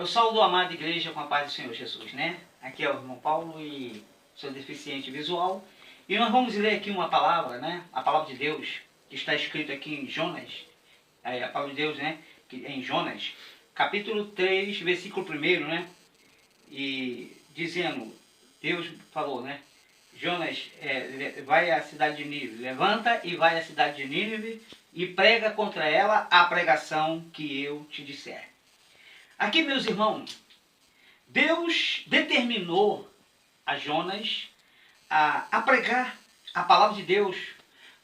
Eu saúdo a amada igreja com a paz do Senhor Jesus, né? Aqui é o irmão Paulo e sou deficiente visual. E nós vamos ler aqui uma palavra, né? A palavra de Deus, que está escrito aqui em Jonas. A palavra de Deus, né? Que é em Jonas, capítulo 3, versículo 1, né? E dizendo, Deus falou, né? Jonas, vai à cidade de Nínive, levanta e vai à cidade de Nínive e prega contra ela a pregação que eu te disser. Aqui, meus irmãos, Deus determinou a Jonas a pregar a palavra de Deus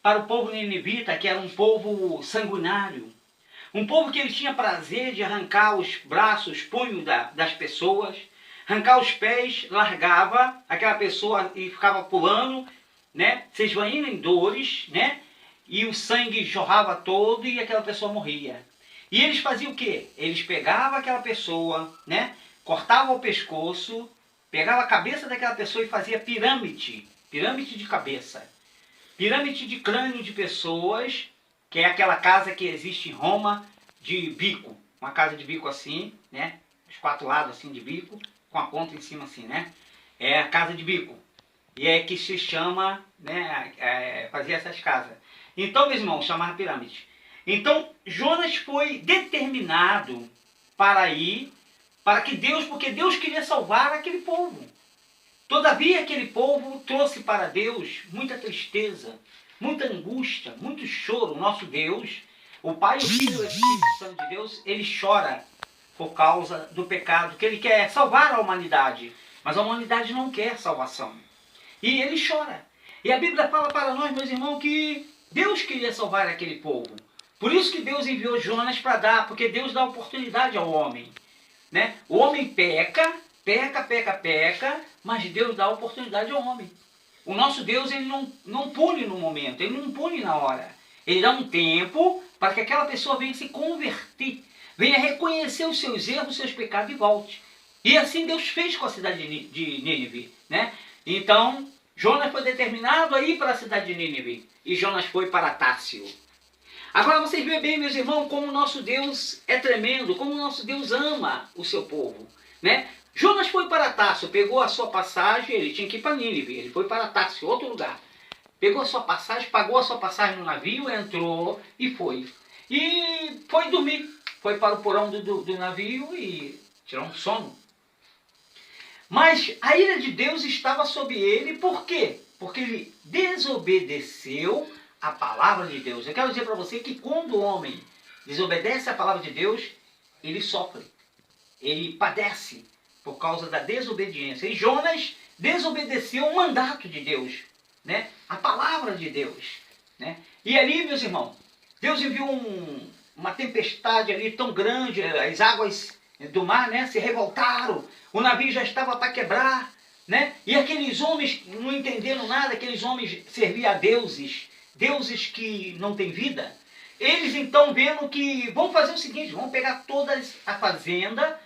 para o povo ninivita, que era um povo sanguinário, um povo que ele tinha prazer de arrancar os braços, punhos das pessoas, arrancar os pés, largava aquela pessoa e ficava pulando, né, se esvaindo em dores, né, e o sangue jorrava todo e aquela pessoa morria. E eles faziam o quê? Eles pegavam aquela pessoa, né, cortavam o pescoço, pegavam a cabeça daquela pessoa e fazia pirâmide de cabeça, pirâmide de crânio de pessoas, que é aquela casa que existe em Roma, de bico, uma casa de bico assim, né, os quatro lados assim de bico, com a ponta em cima assim, né, é a casa de bico, e é que se chama, né, fazia essas casas. Então, meus irmãos, chamava pirâmide. Então, Jonas foi determinado para ir, porque Deus queria salvar aquele povo. Todavia, aquele povo trouxe para Deus muita tristeza, muita angústia, muito choro. Nosso Deus, o Pai, o Filho e o Espírito Santo de Deus, ele chora por causa do pecado, que ele quer salvar a humanidade, mas a humanidade não quer salvação. E ele chora. E a Bíblia fala para nós, meus irmãos, que Deus queria salvar aquele povo. Por isso que Deus enviou Jonas para dar, porque Deus dá oportunidade ao homem, né? O homem peca, mas Deus dá oportunidade ao homem. O nosso Deus, ele não pune no momento, ele não pune na hora. Ele dá um tempo para que aquela pessoa venha se converter, venha reconhecer os seus erros, os seus pecados e volte. E assim Deus fez com a cidade de Nínive, né? Então, Jonas foi determinado a ir para a cidade de Nínive e Jonas foi para Társio. Agora vocês veem bem, meus irmãos, como o nosso Deus é tremendo, como o nosso Deus ama o seu povo, né? Jonas foi para Társio, pegou a sua passagem, ele tinha que ir para Nínive, ele foi para Társio, outro lugar. Pegou a sua passagem, pagou a sua passagem no navio, entrou e foi. E foi dormir, foi para o porão do navio e tirou um sono. Mas a ira de Deus estava sobre ele, por quê? Porque ele desobedeceu a palavra de Deus. Eu quero dizer para você que quando o homem desobedece a palavra de Deus, ele sofre, ele padece por causa da desobediência. E Jonas desobedeceu o mandato de Deus, né? A palavra de Deus, né? E ali, meus irmãos, Deus enviou uma tempestade ali tão grande, as águas do mar, né, se revoltaram, o navio já estava para quebrar, né? E aqueles homens não entenderam nada, aqueles homens serviam a deuses que não têm vida. Eles então vendo que vão fazer o seguinte, vão pegar toda a fazenda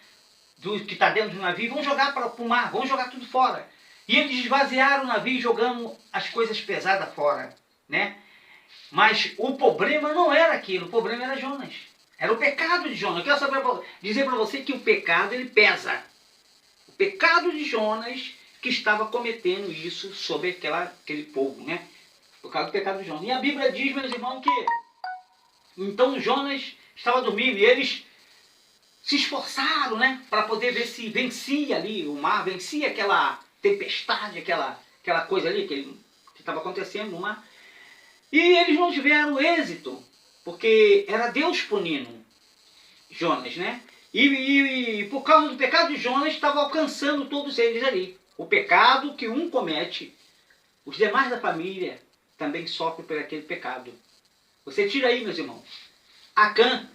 que está dentro do navio, vão jogar para o mar, vão jogar tudo fora. E eles esvaziaram o navio jogando as coisas pesadas fora, né? Mas o problema não era aquilo, o problema era Jonas. Era o pecado de Jonas. Eu quero dizer para você que o pecado, ele pesa. O pecado de Jonas que estava cometendo isso sobre aquele povo, né? Por causa do pecado de Jonas. E a Bíblia diz, meus irmãos, que então Jonas estava dormindo e eles se esforçaram, né, para poder ver se vencia ali o mar, vencia aquela tempestade, aquela coisa ali que estava acontecendo no mar. E eles não tiveram êxito, porque era Deus punindo Jonas, né? E por causa do pecado de Jonas, estava alcançando todos eles ali. O pecado que um comete, os demais da família também sofrem por aquele pecado. Você tira aí, meus irmãos, Acã.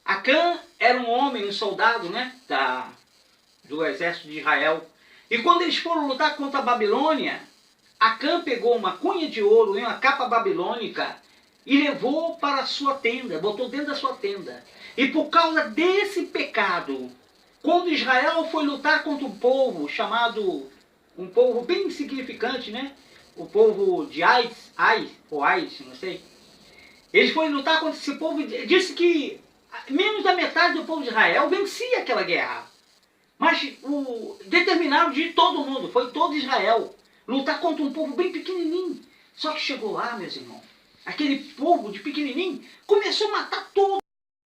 Acã era um homem, um soldado, né, do exército de Israel. E quando eles foram lutar contra a Babilônia, Acã pegou uma cunha de ouro e uma capa babilônica e levou para a sua tenda, botou dentro da sua tenda. E por causa desse pecado, quando Israel foi lutar contra um povo chamado, um povo bem insignificante, né, o povo de Ais, não sei. Eles foram lutar contra esse povo e disse que menos da metade do povo de Israel vencia aquela guerra. Mas determinaram de todo mundo, foi todo Israel, lutar contra um povo bem pequenininho. Só que chegou lá, meus irmãos, aquele povo de pequenininho começou a matar todo.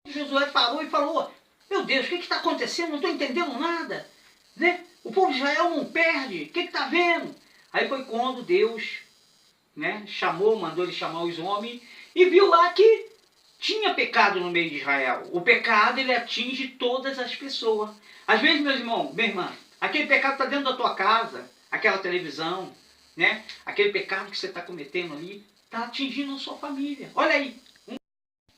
Josué parou e falou, meu Deus, o que está acontecendo? Não estou entendendo nada. Né? O povo de Israel não perde, o que está vendo? Aí foi quando Deus, né, mandou ele chamar os homens e viu lá que tinha pecado no meio de Israel. O pecado, ele atinge todas as pessoas. Às vezes, meus irmãos, minha irmã, aquele pecado está dentro da tua casa, aquela televisão, né? Aquele pecado que você está cometendo ali, está atingindo a sua família. Olha aí.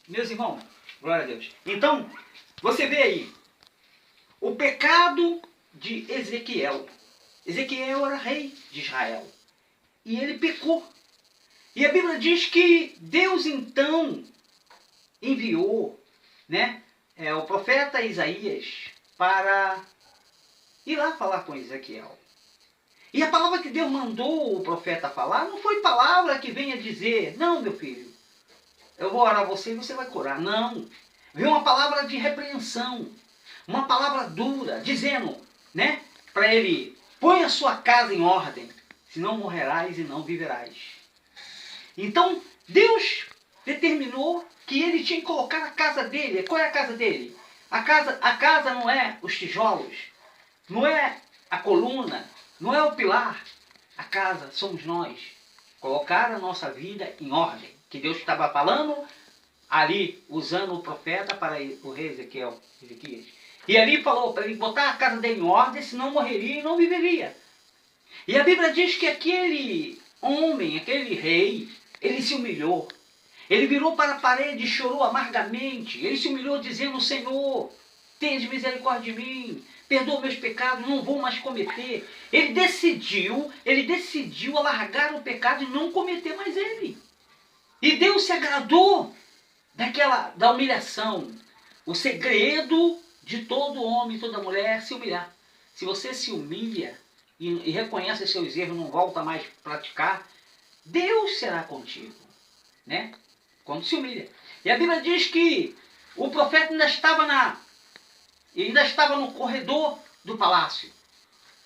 Meus irmãos, glória a Deus. Então, você vê aí, o pecado de Ezequiel. Ezequiel era rei de Israel. E ele pecou. E a Bíblia diz que Deus então enviou, né, o profeta Isaías para ir lá falar com Ezequiel. E a palavra que Deus mandou o profeta falar não foi palavra que venha dizer, não, meu filho, eu vou orar você e você vai curar. Não. Veio uma palavra de repreensão, uma palavra dura, dizendo, né, para ele, põe a sua casa em ordem, senão morrerás e não viverás. Então, Deus determinou que ele tinha que colocar a casa dele. Qual é a casa dele? A casa não é os tijolos, não é a coluna, não é o pilar. A casa somos nós. Colocar a nossa vida em ordem. Que Deus estava falando ali, usando o profeta para o rei Ezequias. E ali falou para ele botar a casa dele em ordem, senão morreria e não viveria. E a Bíblia diz que aquele homem, aquele rei, ele se humilhou. Ele virou para a parede e chorou amargamente. Ele se humilhou dizendo, Senhor, tenha misericórdia de mim, perdoa meus pecados, não vou mais cometer. Ele decidiu alargar o pecado e não cometer mais ele. E Deus se agradou da humilhação. O segredo de todo homem e toda mulher é se humilhar. Se você se humilha e reconhece seus erros, não volta mais a praticar, Deus será contigo, né? Quando se humilha. E a Bíblia diz que o profeta ainda estava no corredor do palácio.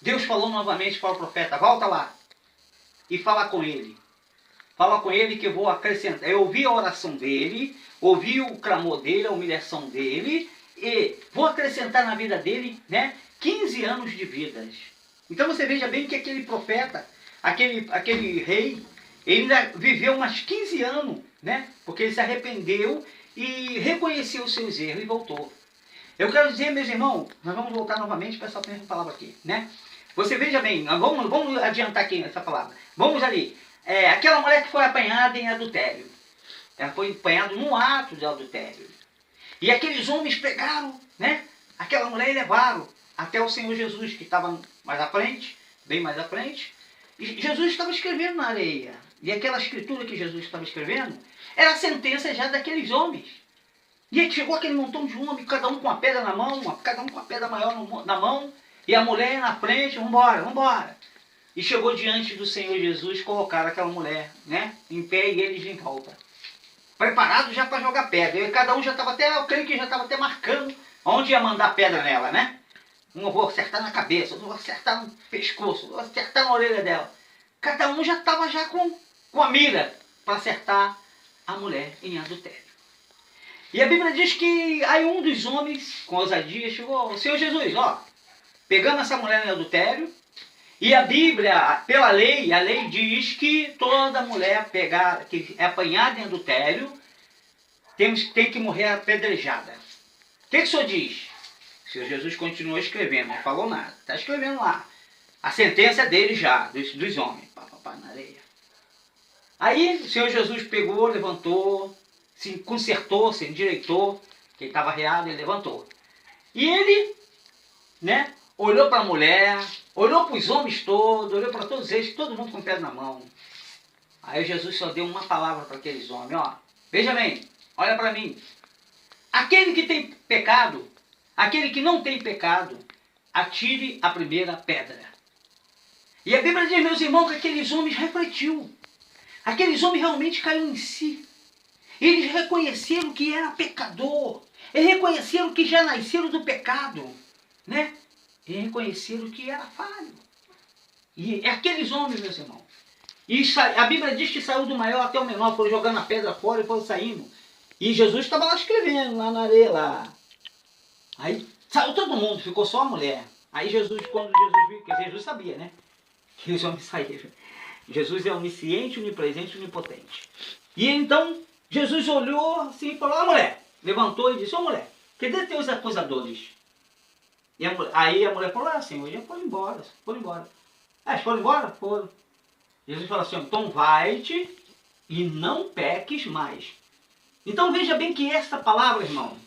Deus falou novamente para o profeta, volta lá e fala com ele. Fala com ele que eu vou acrescentar. Eu ouvi a oração dele, ouvi o clamor dele, a humilhação dele, e vou acrescentar na vida dele, né, 15 anos de vidas. Então você veja bem que aquele profeta, aquele rei, ele ainda viveu mais 15 anos, né? Porque ele se arrependeu e reconheceu os seus erros e voltou. Eu quero dizer, meus irmãos, nós vamos voltar novamente para essa mesma palavra aqui, né? Você veja bem, vamos adiantar aqui essa palavra. Vamos ali. Aquela mulher que foi apanhada em adultério. Ela foi apanhada num ato de adultério. E aqueles homens pegaram, né, aquela mulher e levaram até o Senhor Jesus, que estava mais à frente, bem mais à frente. E Jesus estava escrevendo na areia. E aquela escritura que Jesus estava escrevendo era a sentença já daqueles homens. E aí chegou aquele montão de homens, cada um com uma pedra na mão, cada um com uma pedra maior na mão, e a mulher na frente, vamos embora. E chegou diante do Senhor Jesus, colocaram aquela mulher, né, em pé e eles em volta. Preparado já para jogar pedra. E cada um já estava até, eu creio que já estava até marcando onde ia mandar pedra nela, né? Um eu vou acertar na cabeça, outro eu vou acertar no pescoço, vou acertar na orelha dela. Cada um já estava já com a mira para acertar a mulher em adultério. E a Bíblia diz que aí um dos homens, com ousadia, chegou, Senhor Jesus, ó, pegando essa mulher em adultério, e a Bíblia, pela lei, a lei diz que toda mulher que é apanhada em adultério tem que morrer apedrejada. O que o Senhor diz? O Senhor Jesus continuou escrevendo, não falou nada. Está escrevendo lá. A sentença é dele já, dos homens. Pá, na areia. Aí o Senhor Jesus pegou, levantou, se consertou, se endireitou, que ele estava arreado, ele levantou. E ele, né, olhou para a mulher, olhou para os homens todos, olhou para todos eles, todo mundo com o pé na mão. Aí Jesus só deu uma palavra para aqueles homens, ó, veja bem, olha para mim. Aquele que tem pecado, aquele que não tem pecado, atire a primeira pedra. E a Bíblia diz, meus irmãos, que aqueles homens refletiu. Aqueles homens realmente caíram em si. Eles reconheceram que era pecador, Eles reconheceram que já nasceram do pecado, né? E reconheceram que era falho. E aqueles homens, meus irmãos, a Bíblia diz que saiu do maior até o menor, foram jogando a pedra fora e foram saindo. E Jesus estava lá escrevendo, lá na areia, lá. Aí saiu todo mundo, ficou só a mulher. Aí Jesus, quando Jesus viu, porque Jesus sabia, né? Que os homens saíram. Jesus é onisciente, onipresente e onipotente. E então Jesus olhou assim e falou, mulher, levantou e disse, mulher, cadê teus acusadores? E aí a mulher falou, Senhor, já foram embora, foram embora. Eles foram embora? Foram. Jesus falou assim, então vai-te e não peques mais. Então veja bem que essa palavra, irmão,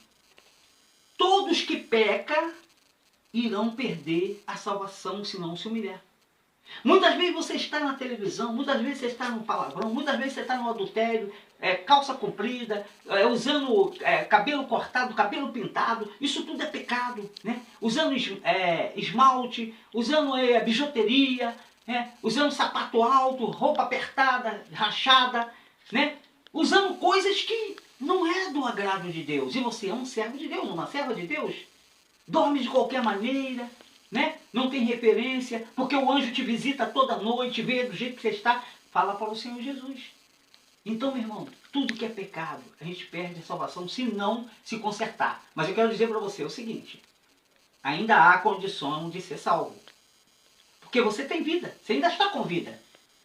todos que pecam irão perder a salvação se não se humilhar. Muitas vezes você está na televisão, muitas vezes você está no palavrão, muitas vezes você está no adultério, calça comprida, usando cabelo cortado, cabelo pintado, isso tudo é pecado, né? Usando esmalte, usando bijuteria, usando sapato alto, roupa apertada, rachada, né? Usando coisas que não é do agrado de Deus. E você é um servo de Deus, uma serva de Deus. Dorme de qualquer maneira, né? Não tem referência, porque o anjo te visita toda noite, vê do jeito que você está, fala para o Senhor Jesus. Então, meu irmão, tudo que é pecado, a gente perde a salvação se não se consertar. Mas eu quero dizer para você o seguinte, ainda há condição de ser salvo. Porque você tem vida, você ainda está com vida.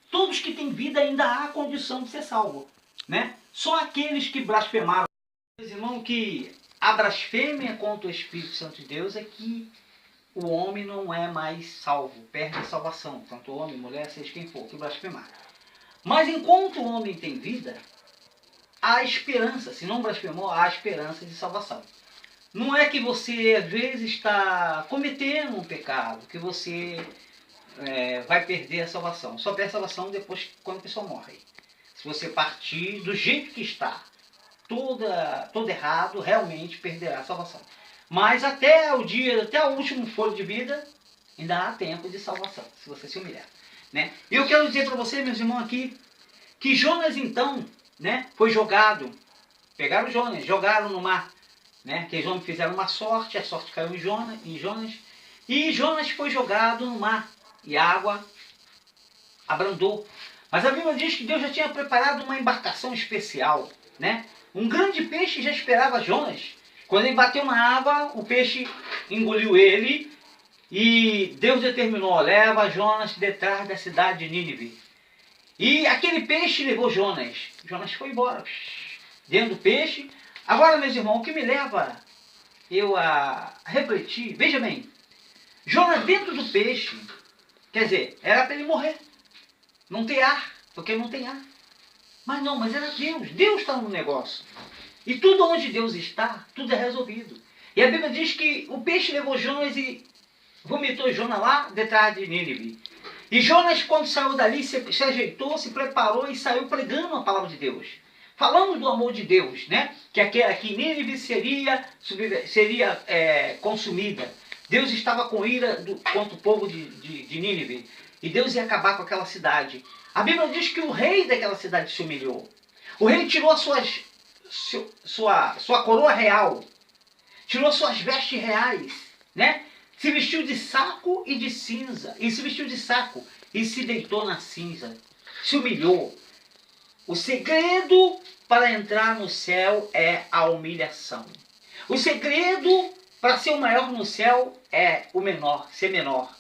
Todos que têm vida ainda há condição de ser salvo, né? Só aqueles que blasfemaram. Meus irmãos, que a blasfêmia contra o Espírito Santo de Deus é que o homem não é mais salvo, perde a salvação, tanto homem, mulher, seja quem for, que blasfemar. Mas enquanto o homem tem vida, há esperança, se não blasfemou, há esperança de salvação. Não é que você, às vezes, está cometendo um pecado, que você vai perder a salvação. Só perde a salvação depois, quando a pessoa morre. Se você partir do jeito que está, todo errado, realmente perderá a salvação. Mas até o último fôlego de vida, ainda há tempo de salvação, se você se humilhar, né? E eu quero dizer para vocês, meus irmãos, aqui, que Jonas então, né, foi jogado, pegaram Jonas, jogaram no mar, né? Que os homens fizeram uma sorte, a sorte caiu em Jonas, e Jonas foi jogado no mar, e a água abrandou. Mas a Bíblia diz que Deus já tinha preparado uma embarcação especial, né? Um grande peixe já esperava Jonas. Quando ele bateu na água, o peixe engoliu ele e Deus determinou, leva Jonas detrás da cidade de Nínive. E aquele peixe levou Jonas. Jonas foi embora, dentro do peixe. Agora, meus irmãos, o que me leva eu a refletir, veja bem, Jonas dentro do peixe, quer dizer, era para ele morrer, não ter ar, porque não tem ar. Mas era Deus, Deus está no negócio. E tudo onde Deus está, tudo é resolvido. E a Bíblia diz que o peixe levou Jonas e vomitou Jonas lá detrás de Nínive. E Jonas, quando saiu dali, se ajeitou, se preparou e saiu pregando a palavra de Deus. Falando do amor de Deus, né? Que Nínive seria consumida. Deus estava com ira contra o povo de Nínive. E Deus ia acabar com aquela cidade. A Bíblia diz que o rei daquela cidade se humilhou. O rei tirou sua coroa real, tirou suas vestes reais, né? Se vestiu de saco e de cinza, e se vestiu de saco e se deitou na cinza, se humilhou. O segredo para entrar no céu é a humilhação. O segredo para ser o maior no céu é o menor, ser menor.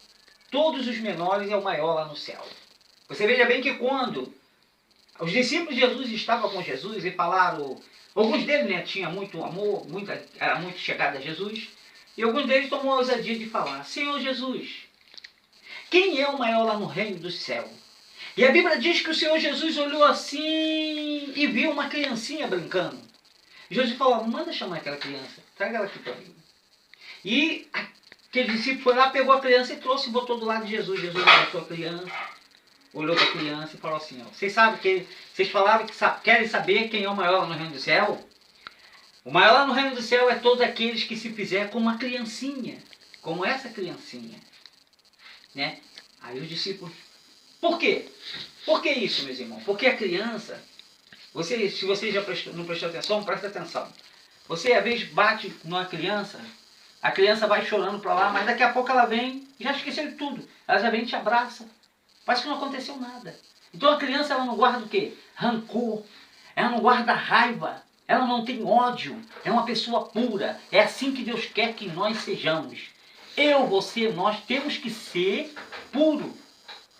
Todos os menores é o maior lá no céu. Você veja bem que quando os discípulos de Jesus estavam com Jesus e falaram, alguns deles, né, tinham muito amor, era muito chegado a Jesus, e alguns deles tomou a ousadia de falar, Senhor Jesus, quem é o maior lá no reino do céu? E a Bíblia diz que o Senhor Jesus olhou assim e viu uma criancinha brincando. E Jesus falou, manda chamar aquela criança, traga ela aqui para mim. E aquele discípulo foi lá, pegou a criança e trouxe e botou do lado de Jesus. Jesus abraçou a criança, olhou para a criança e falou assim, vocês sabem que vocês falaram que querem saber quem é o maior lá no reino do céu? O maior lá no reino do céu é todos aqueles que se fizer como uma criancinha, como essa criancinha, né? Aí os discípulos, por quê? Por que isso, meus irmãos? Porque a criança, se você já não prestou atenção, presta atenção. Você às vezes bate numa criança, a criança vai chorando para lá, mas daqui a pouco ela vem, já esqueceu de tudo. Ela já vem e te abraça. Parece que não aconteceu nada. Então a criança ela não guarda o quê? Rancor. Ela não guarda raiva. Ela não tem ódio. É uma pessoa pura. É assim que Deus quer que nós sejamos. Eu, você, nós temos que ser puro.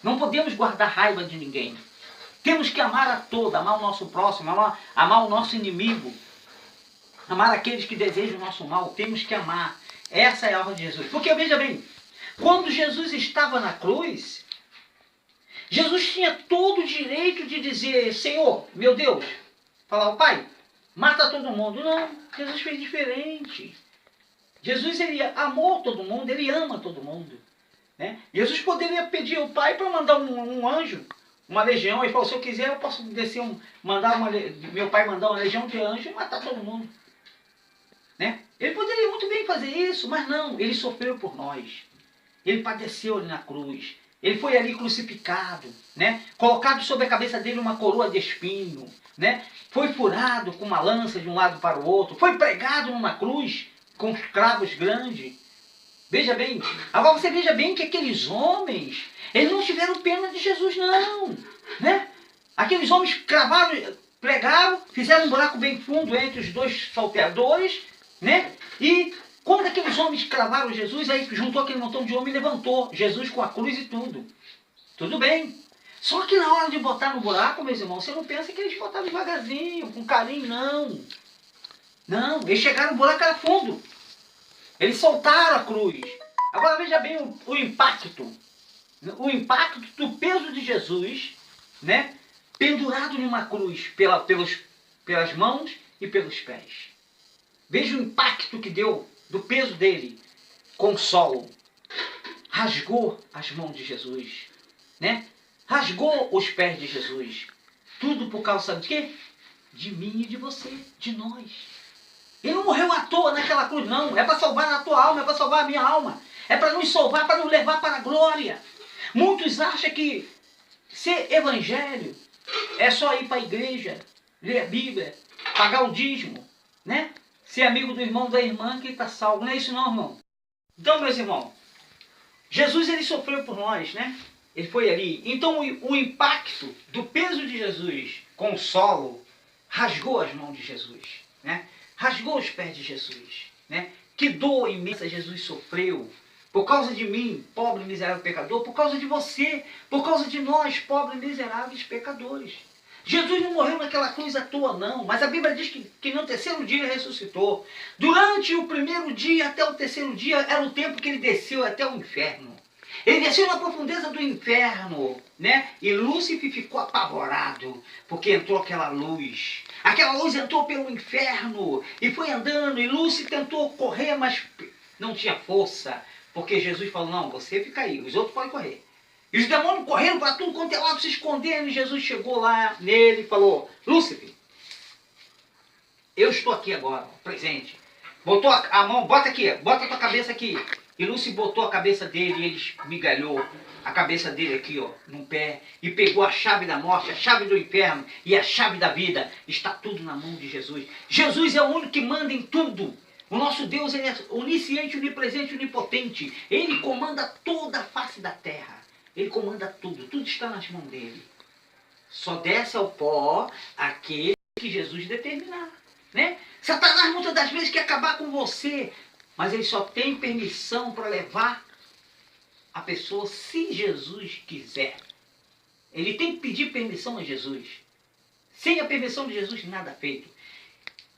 Não podemos guardar raiva de ninguém. Temos que amar a todos, amar o nosso próximo, amar o nosso inimigo. Amar aqueles que desejam o nosso mal. Temos que amar. Essa é a ordem de Jesus. Porque, veja bem, quando Jesus estava na cruz, Jesus tinha todo o direito de dizer, Senhor, meu Deus, falar, Pai, mata todo mundo. Não, Jesus fez diferente. Jesus, ele amou todo mundo, ele ama todo mundo. Né? Jesus poderia pedir ao Pai para mandar um anjo, uma legião. Ele falou, se eu quiser, eu posso descer, meu Pai mandar uma legião de anjos e matar todo mundo. Né? Ele poderia muito bem fazer isso, mas não, ele sofreu por nós. Ele padeceu ali na cruz. Ele foi ali crucificado, né? Colocado sobre a cabeça dele uma coroa de espinho, né? Foi furado com uma lança de um lado para o outro, foi pregado numa cruz com cravos grandes. Veja bem, agora você veja bem que aqueles homens, eles não tiveram pena de Jesus não, né? Aqueles homens cravaram, pregaram, fizeram um buraco bem fundo entre os dois salteadores, né? E quando aqueles homens cravaram Jesus, aí juntou aquele montão de homem e levantou Jesus com a cruz e tudo. Tudo bem. Só que na hora de botar no buraco, meus irmãos, você não pensa que eles botaram devagarzinho, com carinho, não. Não, eles chegaram no buraco era fundo. Eles soltaram a cruz. Agora veja bem o impacto. O impacto do peso de Jesus, né? Pendurado numa cruz pelas mãos e pelos pés. Veja o impacto que deu do peso dele com o solo. Rasgou as mãos de Jesus, né? Rasgou os pés de Jesus. Tudo por causa, sabe de quê? De mim e de você, de nós. Ele não morreu à toa naquela cruz, não. É para salvar a tua alma, é para salvar a minha alma. É para nos salvar, para nos levar para a glória. Muitos acham que ser evangelho é só ir para a igreja, ler a Bíblia, pagar o dízimo, né? Ser amigo do irmão, da irmã que está salvo. Não é isso não, irmão. Então, meus irmãos, Jesus ele sofreu por nós, né? Ele foi ali. Então, o impacto do peso de Jesus com o solo rasgou as mãos de Jesus, né? Rasgou os pés de Jesus, né? Que dor imensa Jesus sofreu por causa de mim, pobre, miserável pecador, por causa de você, por causa de nós, pobres, miseráveis pecadores. Jesus não morreu naquela cruz à toa, não. Mas a Bíblia diz que no terceiro dia ele ressuscitou. Durante o primeiro dia até o terceiro dia era o tempo que ele desceu até o inferno. Ele desceu na profundeza do inferno, né? E Lúcifer ficou apavorado, porque entrou aquela luz. Aquela luz entrou pelo inferno e foi andando. E Lúcifer tentou correr, mas não tinha força. Porque Jesus falou, não, você fica aí, os outros podem correr. E os demônios correram para tudo quanto é lado, se escondendo. E Jesus chegou lá nele e falou, Lúcifer, eu estou aqui agora, presente. Botou a mão, bota aqui, bota a tua cabeça aqui. E Lúcifer botou a cabeça dele e ele esmigalhou a cabeça dele aqui, ó, no pé. E pegou a chave da morte, a chave do inferno e a chave da vida. Está tudo na mão de Jesus. Jesus é o único que manda em tudo. O nosso Deus ele é onisciente, onipresente, onipotente. Ele comanda toda a face da terra. Ele comanda tudo, tudo está nas mãos dele. Só desce ao pó aquele que Jesus determinar, né? Satanás muitas das vezes quer acabar com você, mas ele só tem permissão para levar a pessoa se Jesus quiser. Ele tem que pedir permissão a Jesus. Sem a permissão de Jesus, nada feito.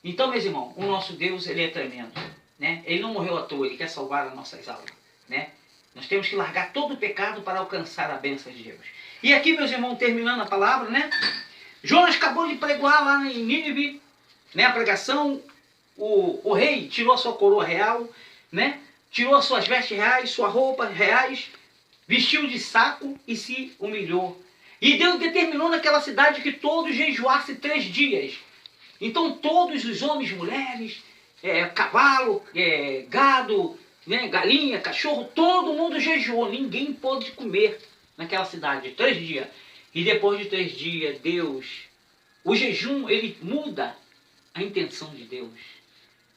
Então, meus irmãos, o nosso Deus ele é tremendo, né? Ele não morreu à toa, ele quer salvar as nossas almas, né? Nós temos que largar todo o pecado para alcançar a bênção de Deus. E aqui, meus irmãos, terminando a palavra, né? Jonas acabou de pregar lá em Nínive, né? A pregação, o rei tirou a sua coroa real, né? Tirou as suas vestes reais, suas roupas reais, vestiu de saco e se humilhou. E Deus determinou naquela cidade que todos jejuassem 3 dias. Então todos os homens, mulheres, cavalo, gado, né, galinha, cachorro, todo mundo jejuou, ninguém pôde comer naquela cidade, 3 dias. E depois de 3 dias, Deus, o jejum, ele muda a intenção de Deus.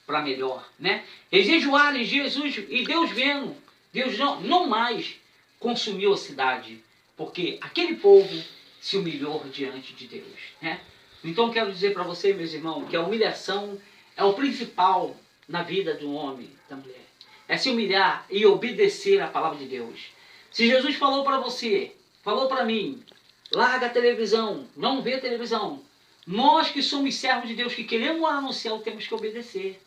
para melhor, né? Eles jejuaram, Jesus, e Deus vendo, Deus não mais consumiu a cidade, porque aquele povo se humilhou diante de Deus, né? Então quero dizer para você, meus irmãos, que a humilhação é o principal na vida do homem, da mulher. É se humilhar e obedecer à palavra de Deus. Se Jesus falou para você, falou para mim, larga a televisão, não vê televisão. Nós que somos servos de Deus, que queremos morar no céu, temos que obedecer.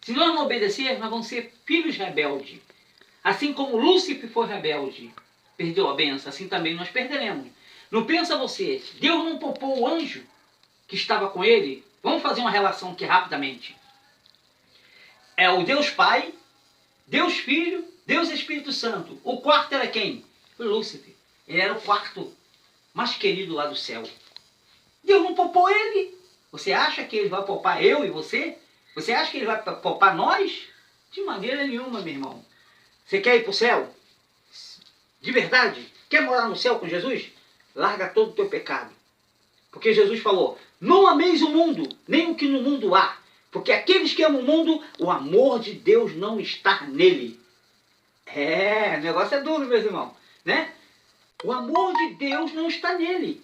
Se nós não obedecer, nós vamos ser filhos rebeldes. Assim como Lúcifer foi rebelde, perdeu a benção, assim também nós perderemos. Não pensa você, Deus não poupou o anjo que estava com ele? Vamos fazer uma relação aqui rapidamente. É o Deus Pai, Deus Filho, Deus Espírito Santo. O quarto era quem? Lúcifer. Ele era o quarto mais querido lá do céu. Deus não poupou ele. Você acha que ele vai poupar eu e você? Você acha que ele vai poupar nós? De maneira nenhuma, meu irmão. Você quer ir para o céu? De verdade? Quer morar no céu com Jesus? Larga todo o teu pecado. Porque Jesus falou, não ameis o mundo, nem o que no mundo há. Porque aqueles que amam o mundo, o amor de Deus não está nele. O negócio é duro, meus irmãos, né? O amor de Deus não está nele.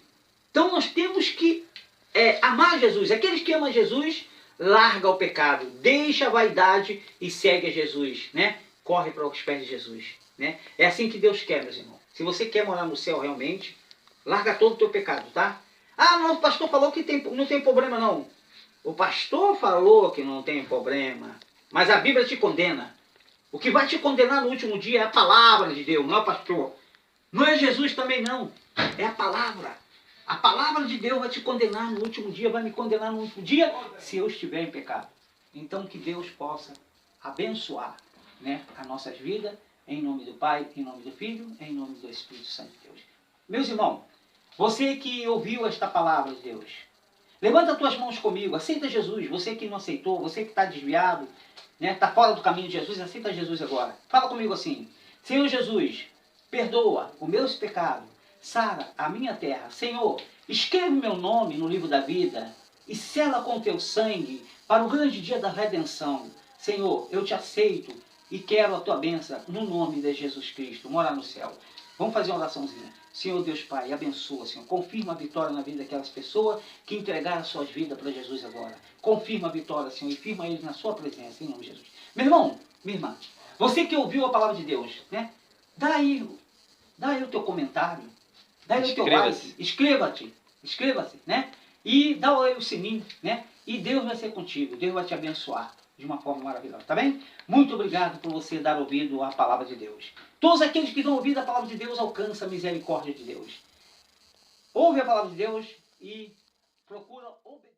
Então nós temos que amar Jesus. Aqueles que amam Jesus, larga o pecado, deixa a vaidade e segue a Jesus, né? Corre para os pés de Jesus, né? É assim que Deus quer, meus irmãos. Se você quer morar no céu realmente, larga todo o teu pecado, tá? Ah, não, o pastor falou que não tem problema não. O pastor falou que não tem problema, mas a Bíblia te condena. O que vai te condenar no último dia é a palavra de Deus, não é o pastor. Não é Jesus também não, é a palavra. A palavra de Deus vai te condenar no último dia, vai me condenar no último dia, se eu estiver em pecado. Então que Deus possa abençoar, né, as nossas vidas, em nome do Pai, em nome do Filho, em nome do Espírito Santo de Deus. Meus irmãos, você que ouviu esta palavra de Deus, levanta as tuas mãos comigo, aceita Jesus. Você que não aceitou, você que está desviado, né, está fora do caminho de Jesus, aceita Jesus agora. Fala comigo assim, Senhor Jesus, perdoa os meus pecados, sara a minha terra. Senhor, escreve meu nome no livro da vida e sela com teu sangue para o grande dia da redenção. Senhor, eu te aceito e quero a tua bênção no nome de Jesus Cristo, morar no céu. Vamos fazer uma oraçãozinha. Senhor Deus Pai, abençoa, Senhor. Confirma a vitória na vida daquelas pessoas que entregaram as suas vidas para Jesus agora. Confirma a vitória, Senhor, e firma eles na sua presença, em nome de Jesus. Meu irmão, minha irmã, você que ouviu a palavra de Deus, né? Dá aí o teu comentário, dá aí o teu like, inscreva-se, né? E dá aí o sininho, né? E Deus vai ser contigo, Deus vai te abençoar de uma forma maravilhosa, tá bem? Muito obrigado por você dar ouvido à palavra de Deus. Todos aqueles que dão ouvido à palavra de Deus alcançam a misericórdia de Deus. Ouve a palavra de Deus e procura obedecer.